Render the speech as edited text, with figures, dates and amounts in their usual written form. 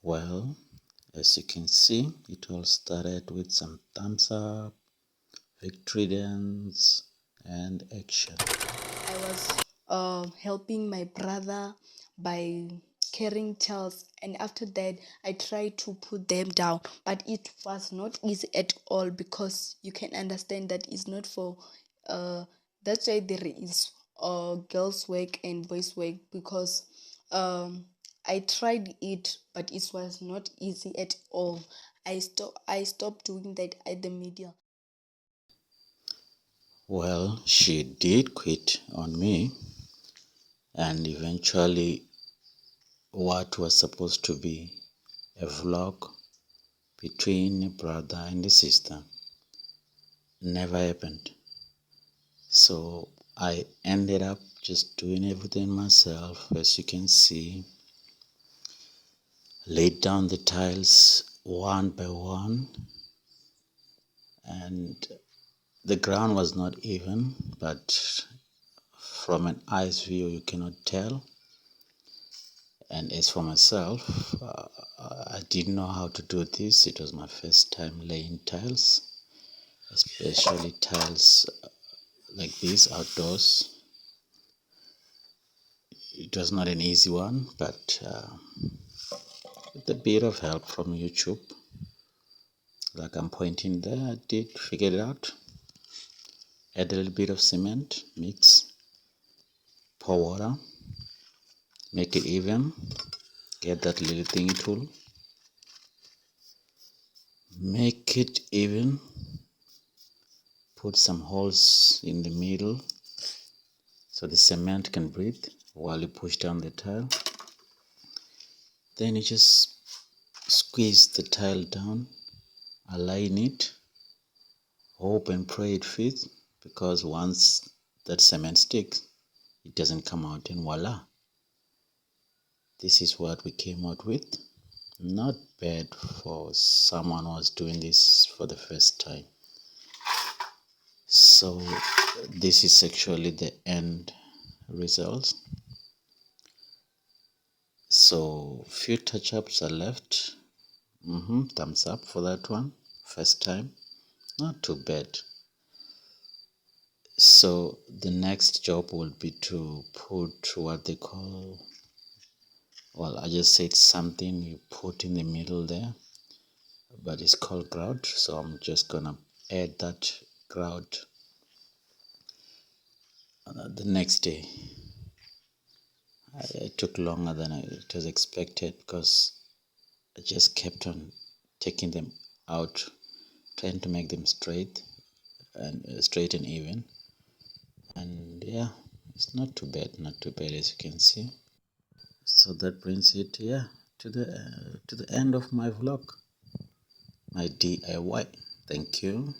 Well, as you can see, it all started with some thumbs up, victory dance, and action. I was helping my brother by carrying Charles, and after that, I tried to put them down, but it was not easy at all because you can understand that it's not for. That's why there is girls' work and boys' work because I tried it, but it was not easy at all. I stopped doing that at the middle. Well, she did quit on me, and eventually, what was supposed to be a vlog between a brother and a sister never happened. So I ended up just doing everything myself. As you can see, laid down the tiles one by one, and the ground was not even, but from an eye's view you cannot tell. And as for myself, I didn't know how to do this. It was my first time laying tiles, especially tiles like this outdoors. It was not an easy one, but with a bit of help from YouTube, like I'm pointing there, I did figure it out. Add a little bit of cement, mix, pour water, make it even, get that little thingy tool, make it even, put some holes in the middle so the cement can breathe while you push down the tile. Then you just squeeze the tile down, align it, hope and pray it fits, because once that cement sticks, it doesn't come out, and voila, this is what we came out with. Not bad for someone who was doing this for the first time. So this is actually the end result. So few touch-ups are left. Thumbs up for that one. First time, not too bad. So the next job will be to put what they call, well, I just said something you put in the middle there, but it's called grout. So I'm just gonna add that grout the next day. It took longer than it was expected because I just kept on taking them out, trying to make them straight and even. And yeah, it's not too bad, as you can see. So that brings it, yeah, to the end of my vlog, my DIY. Thank you.